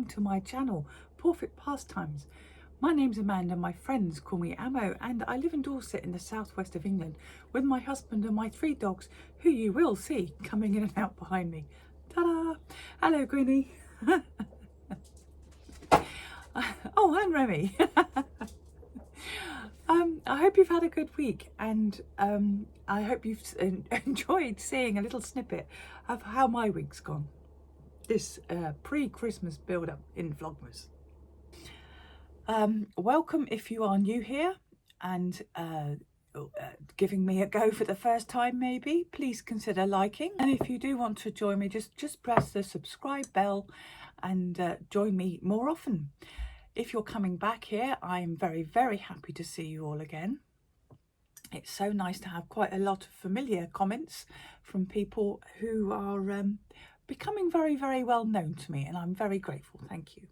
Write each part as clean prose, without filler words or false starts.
to my channel, PawfectPastimes. My name's Amanda, my friends call me Amo, and I live in Dorset in the southwest of England with my husband and my 3 dogs, who you will see coming in and out behind me. Ta-da! Hello, Grinny. Oh, and Remy. I hope you've had a good week, and I hope you've enjoyed seeing a little snippet of how my week's gone. This pre-Christmas build-up in Vlogmas. Welcome if you are new here and giving me a go for the first time maybe. Please consider liking, and if you do want to join me, just press the subscribe bell and join me more often. If you're coming back here, I'm very happy to see you all again. It's so nice to have quite a lot of familiar comments from people who are becoming very well known to me, and I'm very grateful. Thank you.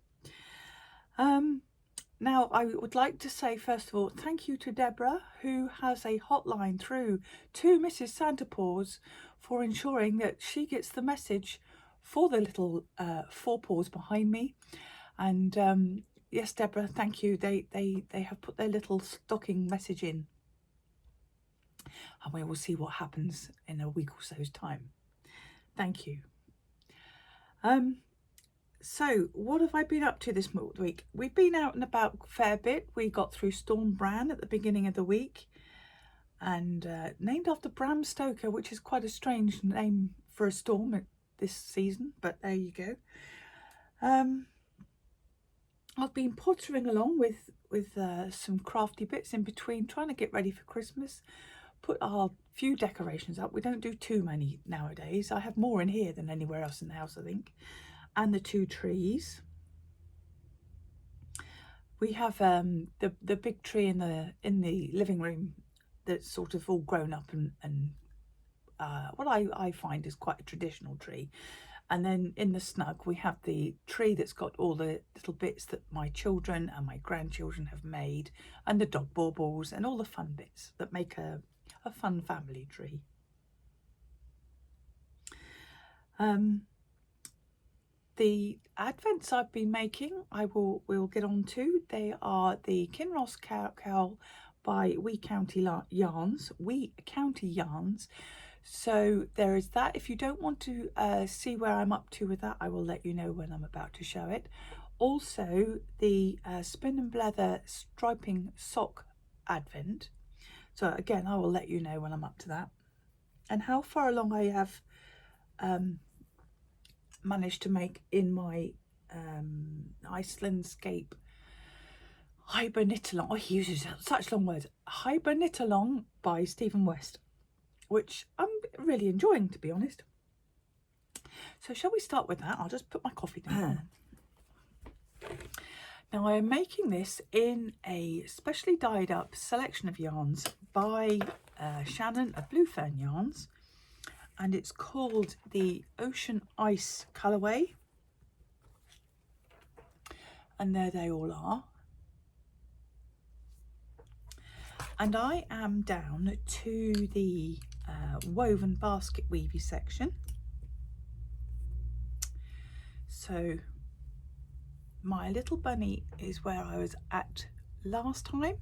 Now, I would like to say, first of all, thank you to Deborah, who has a hotline through to Mrs. Santa Paws for ensuring that she gets the message for the little 4 paws behind me. And yes, Deborah, thank you. They have put their little stocking message in, and we will see what happens in a week or so's time. Thank you. So what have I been up to this week? We've been out and about a fair bit. We got through Storm Bran at the beginning of the week, and named after Bram Stoker, which is quite a strange name for a storm this season, but there you go. I've been pottering along with some crafty bits in between, trying to get ready for Christmas. Put our few decorations up. We don't do too many nowadays. I have more in here than anywhere else in the house, I think. And the 2 trees. We have the big tree in the living room that's sort of all grown up and what I find is quite a traditional tree. And then in the snug we have the tree that's got all the little bits that my children and my grandchildren have made, and the dog baubles and all the fun bits that make a fun family tree. The advents I've been making, we'll get on to. They are the Kinross Cowl by Wee County Yarns. So there is that. If you don't want to see where I'm up to with that, I will let you know when I'm about to show it. Also, the Spin and Leather Striping Sock Advent. So again, I will let you know when I'm up to that. And how far along I have managed to make in my Icelandscape Hiberknit-along. Oh, he uses such long words. Hiberknit-along by Stephen West, which I'm really enjoying, to be honest. So shall we start with that? I'll just put my coffee down. Now, I am making this in a specially dyed up selection of yarns by Shannon of Blue Fern Yarns, and it's called the Ocean Ice colourway, and there they all are. And I am down to the woven basket weavy section. So my little bunny is where I was at last time,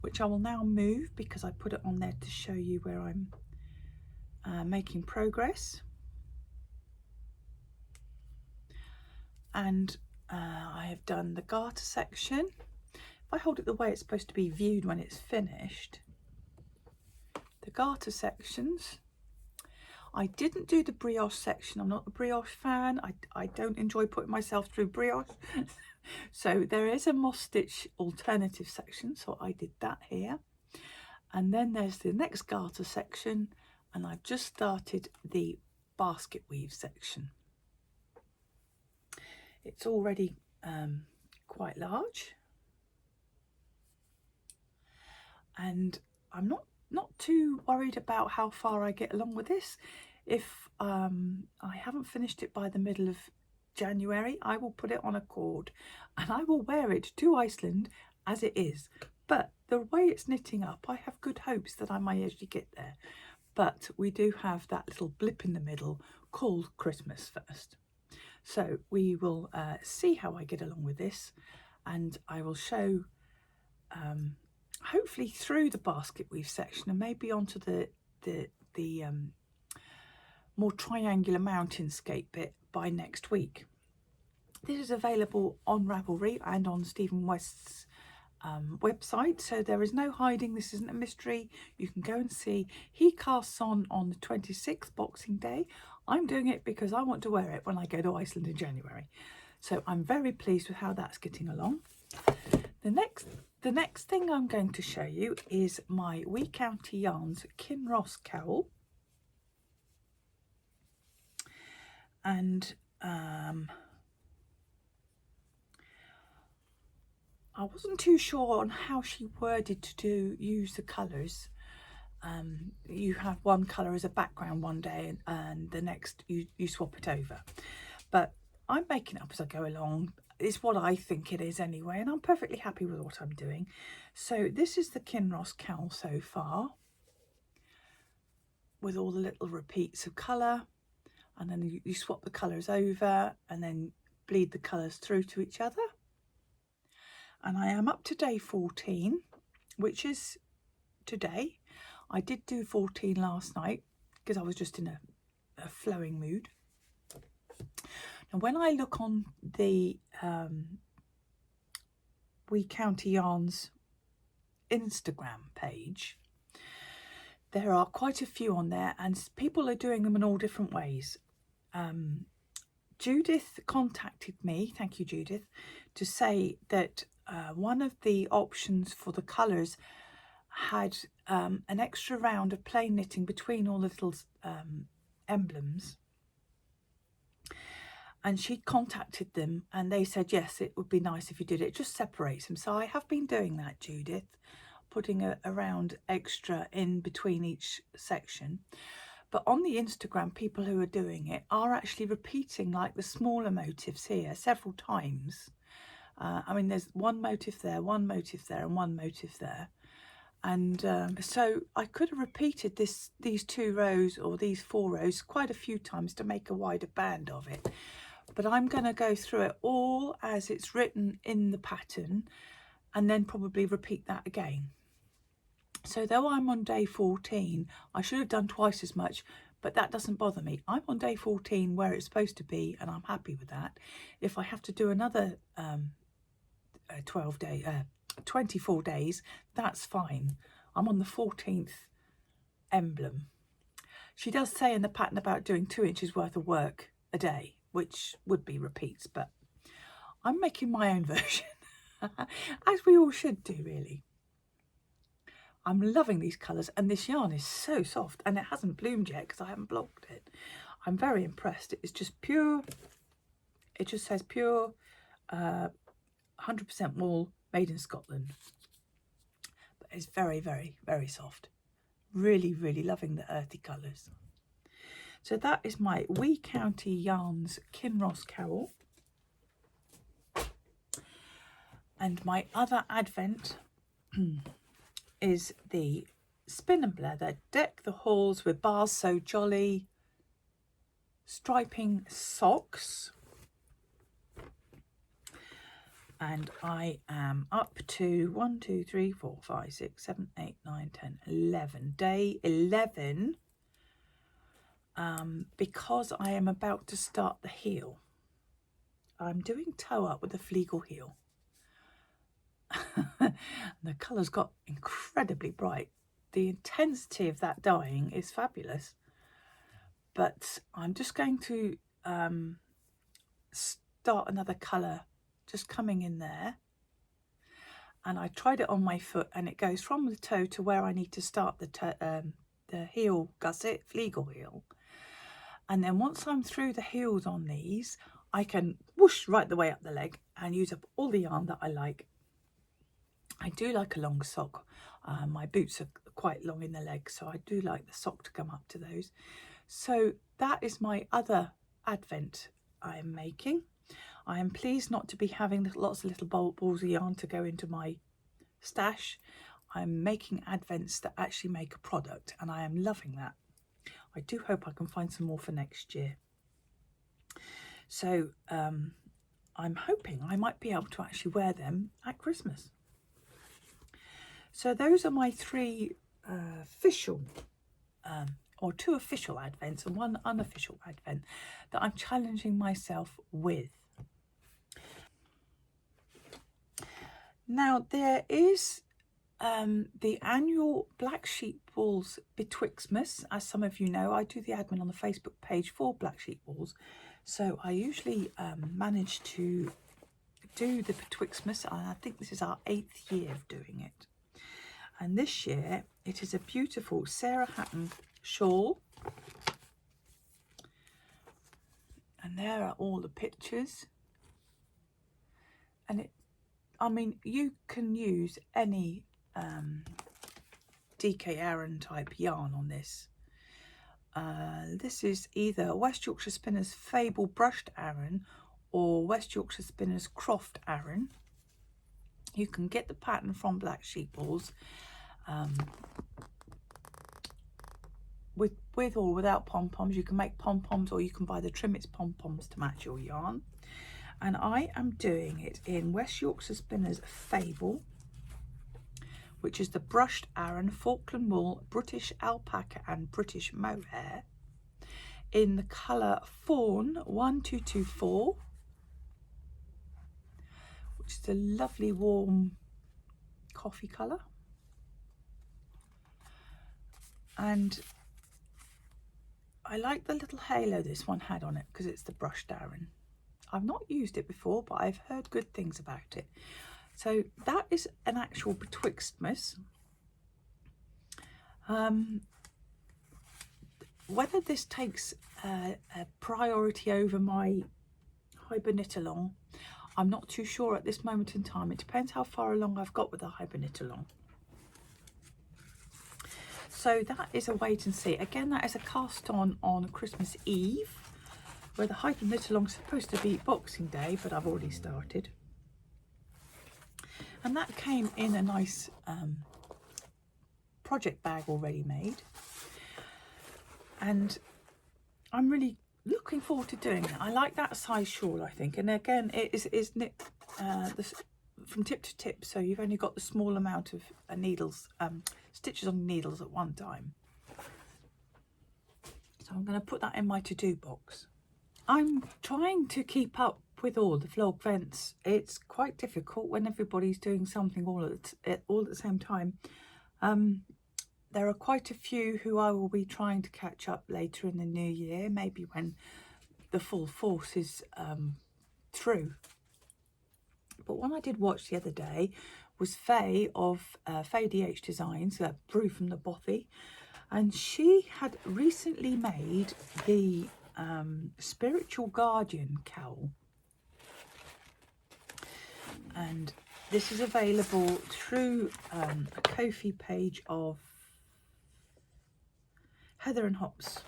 which I will now move because I put it on there to show you where I'm making progress. And I have done the garter section. If I hold it the way it's supposed to be viewed when it's finished, the garter sections. I didn't do the brioche section. I'm not a brioche fan. I don't enjoy putting myself through brioche. So there is a moss stitch alternative section, so I did that here. And then there's the next garter section, and I've just started the basket weave section. It's already quite large, and I'm not too worried about how far I get along with this. If I haven't finished it by the middle of January, I will put it on a cord and I will wear it to Iceland as it is. But the way it's knitting up, I have good hopes that I may actually get there. But we do have that little blip in the middle called Christmas first. So we will see how I get along with this, and I will show hopefully through the basket weave section and maybe onto the more triangular mountainscape bit by next week. This is available on Ravelry and on Stephen West's website, so there is no hiding. This isn't a mystery. You can go and see. He casts on the 26th, Boxing Day. I'm doing it because I want to wear it when I go to Iceland in January. So I'm very pleased with how that's getting along. The next thing I'm going to show you is my Wee County Yarns Kinross Cowl. And I wasn't too sure on how she worded to use the colours. You have one colour as a background one day and the next you swap it over. But I'm making it up as I go along. It's what I think it is anyway, and I'm perfectly happy with what I'm doing. So this is the Kinross Cowl so far, with all the little repeats of colour, and then you swap the colours over and then bleed the colours through to each other. And I am up to day 14, which is today. I did do 14 last night because I was just in a flowing mood. And when I look on the Wee County Yarns Instagram page, there are quite a few on there, and people are doing them in all different ways. Judith contacted me, thank you Judith, to say that one of the options for the colours had an extra round of plain knitting between all the little emblems, and she contacted them and they said yes, it would be nice if you did it. It just separates them. So I have been doing that, Judith, putting a round extra in between each section. But on the Instagram, people who are doing it are actually repeating like the smaller motifs here several times. I mean, there's one motif there, one motif there, and one motif there. And so I could have repeated these 2 rows or these 4 rows quite a few times to make a wider band of it. But I'm going to go through it all as it's written in the pattern and then probably repeat that again. So though I'm on day 14, I should have done twice as much, but that doesn't bother me. I'm on day 14 where it's supposed to be, and I'm happy with that. If I have to do another 24 days, that's fine. I'm on the 14th emblem. She does say in the pattern about doing 2 inches worth of work a day, which would be repeats, but I'm making my own version, as we all should do, really. I'm loving these colours, and this yarn is so soft, and it hasn't bloomed yet because I haven't blocked it. I'm very impressed. It's just pure, it just says pure 100% wool, made in Scotland. But it's very, very, very soft. Really, really loving the earthy colours. So that is my Wee County Yarns Kinross Cowl. And my other advent is the Spin and Blether Deck the Halls with Bars So Jolly striping socks. And I am up to 1, 2, 3, 4, 5, 6, 7, 8, 9, 10, 11. Day 11. Because I am about to start the heel. I'm doing toe up with a Flegel heel. The colours got incredibly bright. The intensity of that dyeing is fabulous. But I'm just going to start another colour just coming in there. And I tried it on my foot, and it goes from the toe to where I need to start the heel gusset, Flegel heel. And then once I'm through the heels on these, I can whoosh right the way up the leg and use up all the yarn that I like. I do like a long sock. My boots are quite long in the leg, so I do like the sock to come up to those. So that is my other advent I am making. I am pleased not to be having lots of little balls of yarn to go into my stash. I'm making advents that actually make a product, and I am loving that. I do hope I can find some more for next year. So I'm hoping I might be able to actually wear them at Christmas. So those are my three official or two official advents and one unofficial advent that I'm challenging myself with. Now there is the annual Black Sheep Balls Betwixtmas. As some of you know, I do the admin on the Facebook page for Black Sheep Balls, so I usually manage to do the Betwixtmas, and I think this is our 8th year of doing it. And this year it is a beautiful Sarah Hatton shawl, and there are all the pictures. And I mean, you can use any DK Aran type yarn on this. This is either West Yorkshire Spinners Fable Brushed Aran or West Yorkshire Spinners Croft Aran. You can get the pattern from Black Sheep Balls with or without pom-poms. You can make pom-poms, or you can buy the Trimmets pom-poms to match your yarn. And I am doing it in West Yorkshire Spinners Fable, which is the brushed Aran, Falkland wool, British alpaca and British mohair, in the colour Fawn 1224, which is a lovely warm coffee colour. And I like the little halo this one had on it because it's the brushed Aran. I've not used it before, but I've heard good things about it. So that is an actual Betwixtmas. Whether this takes a priority over my Knit Along, I'm not too sure at this moment in time. It depends how far along I've got with the Knit Along. So that is a wait and see. Again, that is a cast on Christmas Eve, where the Knit Along is supposed to be Boxing Day, but I've already started. And that came in a nice project bag already made. And I'm really looking forward to doing it. I like that size shawl, I think. And again, it is knit from tip to tip, so you've only got the small amount of needles, stitches on needles at one time. So I'm going to put that in my to-do box. I'm trying to keep up with all the Vlogvents. It's quite difficult when everybody's doing something all at the same time. There are quite a few who I will be trying to catch up later in the new year, maybe when the full force is through. But one I did watch the other day was Faye of Faye DH Designs, Brew from the Bothy, and she had recently made the Spiritual Guardian cowl, and this is available through a Ko-fi page of Heather and Hops.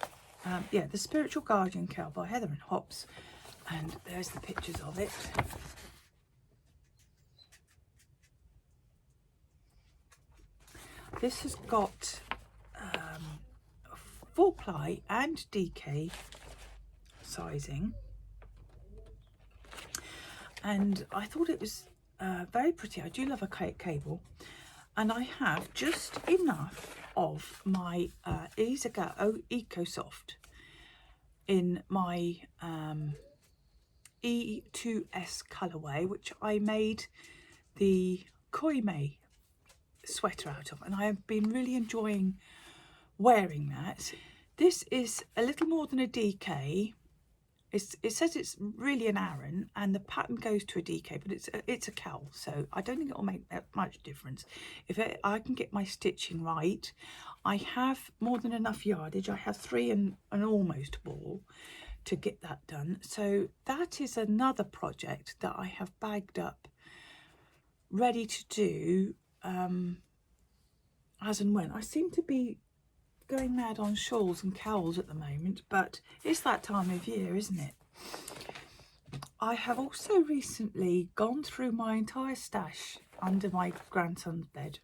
Yeah, the Spiritual Guardian cowl by Heather and Hops, and there's the pictures of it. This has got 4-ply and DK sizing, and I thought it was very pretty. I do love a cable, and I have just enough of my Ease Go EcoSoft in my E2S colourway, which I made the Koime sweater out of, and I have been really enjoying wearing that. This is a little more than a DK. It says it's really an Aran, and the pattern goes to a DK, but it's a cowl, so I don't think it will make that much difference. If I can get my stitching right, I have more than enough yardage. I have 3 and an almost ball to get that done. So that is another project that I have bagged up, ready to do as and when. I seem to be going mad on shawls and cowls at the moment, but it's that time of year, isn't it? I have also recently gone through my entire stash under my grandson's bed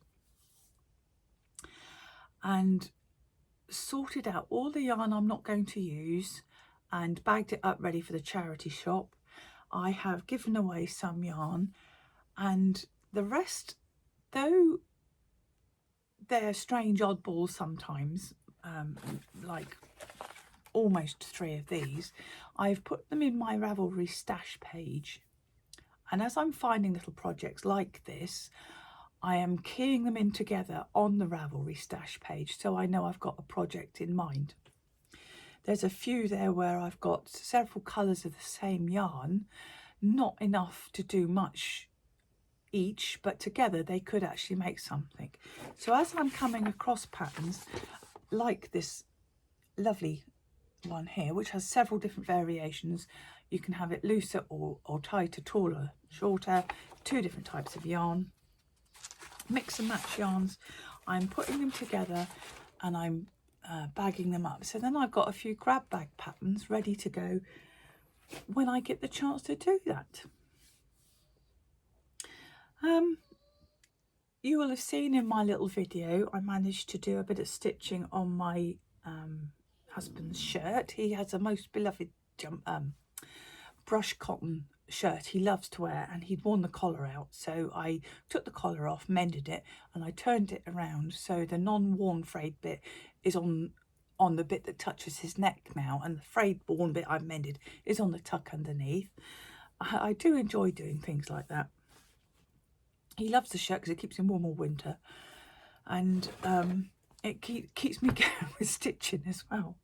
and sorted out all the yarn I'm not going to use and bagged it up ready for the charity shop. I have given away some yarn, and the rest, though they're strange oddballs sometimes, like almost 3 of these, I've put them in my Ravelry stash page. And as I'm finding little projects like this, I am keying them in together on the Ravelry stash page, so I know I've got a project in mind. There's a few there where I've got several colours of the same yarn, not enough to do much each, but together they could actually make something. So as I'm coming across patterns like this lovely one here, which has several different variations, you can have it looser or tighter, taller, shorter, 2 different types of yarn, mix and match yarns. I'm putting them together and I'm bagging them up. So then I've got a few grab bag patterns ready to go when I get the chance to do that. You will have seen in my little video I managed to do a bit of stitching on my husband's shirt. He has a most beloved brush cotton shirt he loves to wear, and he'd worn the collar out, so I took the collar off, mended it, and I turned it around so the non-worn frayed bit is on the bit that touches his neck now, and the frayed worn bit I've mended is on the tuck underneath. I do enjoy doing things like that. He loves the shirt because it keeps him warm all winter, and it keeps me going with stitching as well.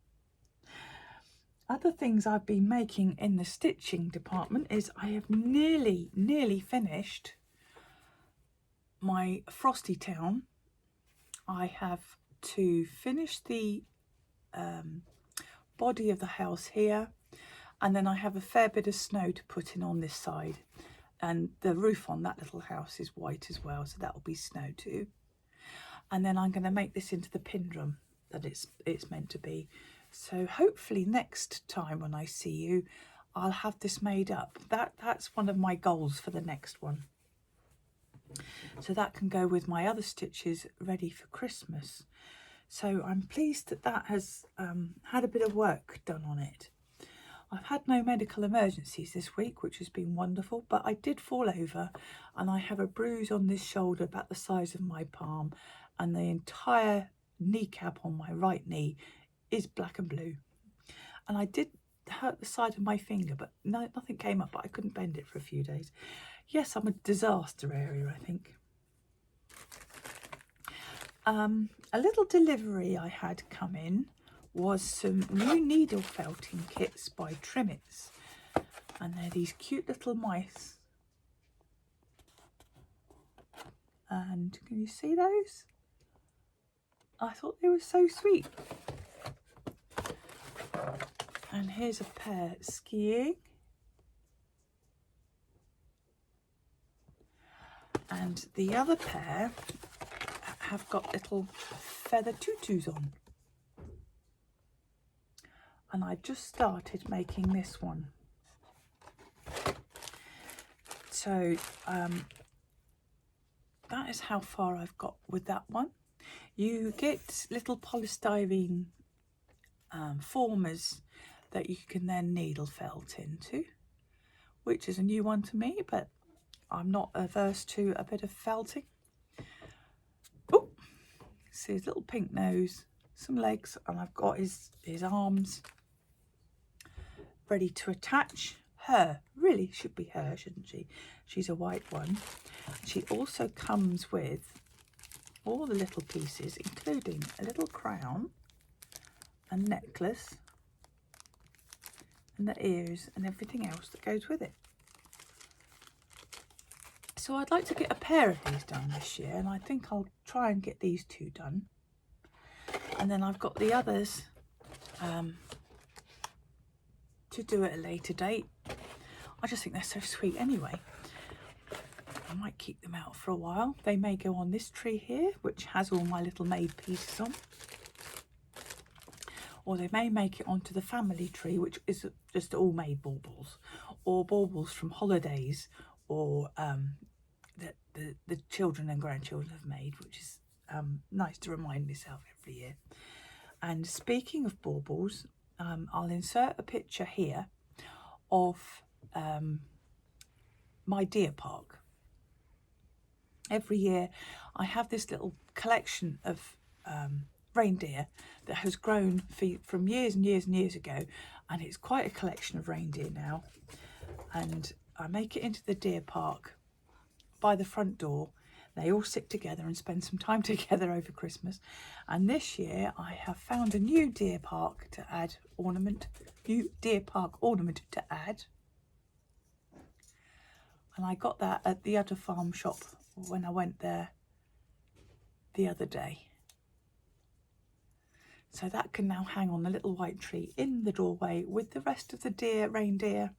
Other things I've been making in the stitching department is I have nearly finished my Frosty Town. I have to finish the body of the house here, and then I have a fair bit of snow to put in on this side, and the roof on that little house is white as well, so that will be snow too. And then I'm going to make this into the pin drum that it's meant to be. So hopefully next time when I see you, I'll have this made up. That's one of my goals for the next one. So that can go with my other stitches ready for Christmas. So I'm pleased that that has had a bit of work done on it. I've had no medical emergencies this week, which has been wonderful, but I did fall over and I have a bruise on this shoulder about the size of my palm, and the entire kneecap on my right knee is black and blue. And I did hurt the side of my finger, but nothing came up, but I couldn't bend it for a few days. Yes, I'm a disaster area, I think. A little delivery I had come in was some new needle felting kits by Trimmits, and they're these cute little mice. And can you see those? I thought they were so sweet. And here's a pair skiing, and the other pair have got little feather tutus on. And I just started making this one. So that is how far I've got with that one. You get little polystyrene formers that you can then needle felt into, which is a new one to me, but I'm not averse to a bit of felting. Oh, see his little pink nose, some legs, and I've got his arms ready to attach. Her, really should be her, shouldn't she? She's a white one. She also comes with all the little pieces, including a little crown, a necklace, and the ears and everything else that goes with it. So I'd like to get a pair of these done this year, and I think I'll try and get these 2 done. And then I've got the others to do at a later date. I just think they're so sweet anyway. I might keep them out for a while. They may go on this tree here, which has all my little made pieces on. Or they may make it onto the family tree, which is just all made baubles, or baubles from holidays, or that the children and grandchildren have made, which is nice to remind myself every year. And speaking of baubles, I'll insert a picture here of my deer park. Every year I have this little collection of reindeer that has grown from years and years and years ago, and it's quite a collection of reindeer now. And I make it into the deer park by the front door. They all sit together and spend some time together over Christmas. And this year I have found a new deer park to add ornament, new deer park ornament to add. And I got that at the other farm shop when I went there the other day. So that can now hang on the little white tree in the doorway with the rest of the reindeer.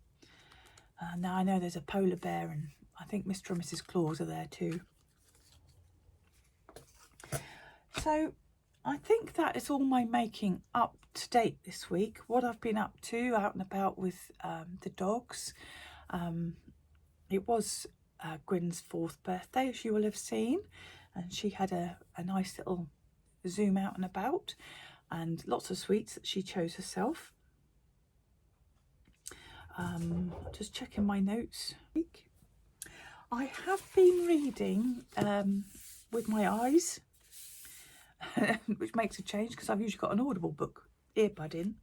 Now I know there's a polar bear, and I think Mr. and Mrs. Claus are there too. So I think that is all my making up to date this week. What I've been up to out and about with the dogs. It was Gwyn's 4th birthday, as you will have seen, and she had a nice little zoom out and about, and lots of sweets that she chose herself. Just checking my notes. I have been reading with my eyes, which makes a change because I've usually got an Audible book earbud in,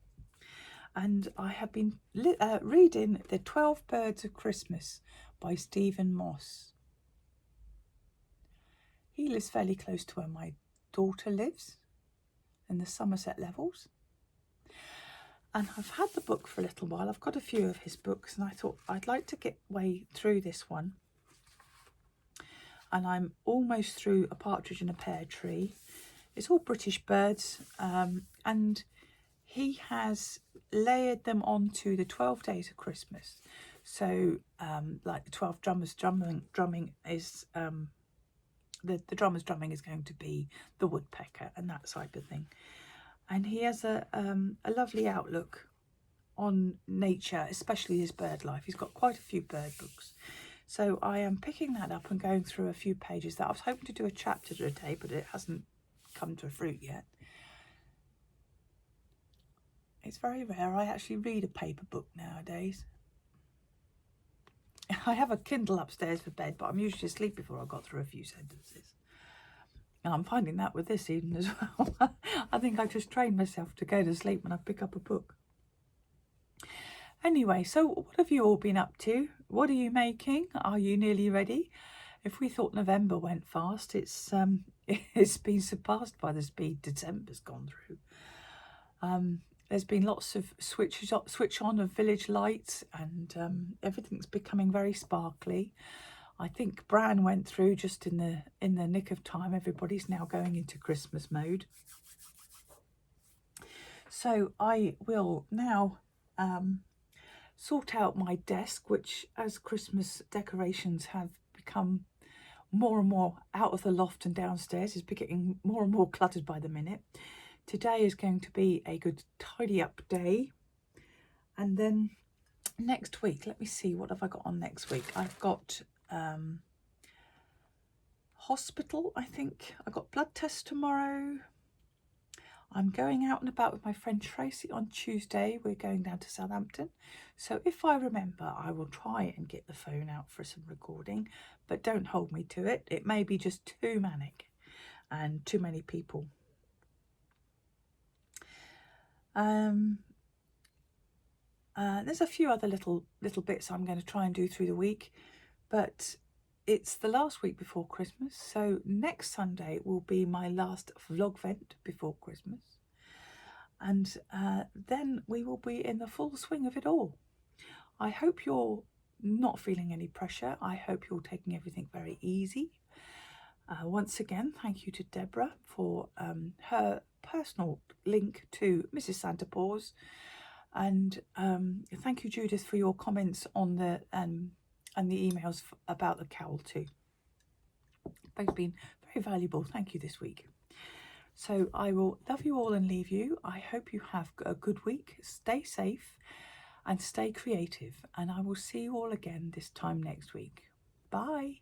and I have been reading The 12 Birds of Christmas by Stephen Moss. He lives fairly close to where my daughter lives, in the Somerset Levels. And I've had the book for a little while. I've got a few of his books, and I thought I'd like to get way through this one. And I'm almost through A Partridge in a Pear Tree. It's all British birds, and he has layered them onto the 12 days of Christmas. So like the 12 drummers drumming is the drummers drumming is going to be the woodpecker and that type of thing. And he has a lovely outlook on nature, especially his bird life. He's got quite a few bird books. So I am picking that up and going through a few pages that I was hoping to do a chapter today, but it hasn't come to fruit yet. It's very rare I actually read a paper book nowadays. I have a Kindle upstairs for bed, but I'm usually asleep before I got through a few sentences. And I'm finding that with this even as well. I think I just trained myself to go to sleep when I pick up a book. Anyway, so what have you all been up to? What are you making? Are you nearly ready? If we thought November went fast, it's been surpassed by the speed December's gone through. There's been lots of switch on of village lights, and everything's becoming very sparkly. I think Bran went through just in the nick of time. Everybody's now going into Christmas mode. So I will now sort out my desk, which, as Christmas decorations have become more and more out of the loft and downstairs, is getting more and more cluttered by the minute. Today is going to be a good tidy up day. And then next week, let me see, what have I got on next week? I've got hospital, I think. I've got blood tests tomorrow. I'm going out and about with my friend Tracy on Tuesday. We're going down to Southampton. So if I remember, I will try and get the phone out for some recording, but don't hold me to it. It may be just too manic and too many people. There's a few other little bits I'm going to try and do through the week, but it's the last week before Christmas, so next Sunday will be my last Vlogvent before Christmas, and then we will be in the full swing of it all. I hope you're not feeling any pressure. I hope you're taking everything very easy. Once again, thank you to Deborah for her personal link to Mrs. Santa Paws, and thank you, Judith, for your comments on the and the emails about the cowl too. Both been very valuable. Thank you this week. So I will love you all and leave you. I hope you have a good week. Stay safe and stay creative, and I will see you all again this time next week. Bye.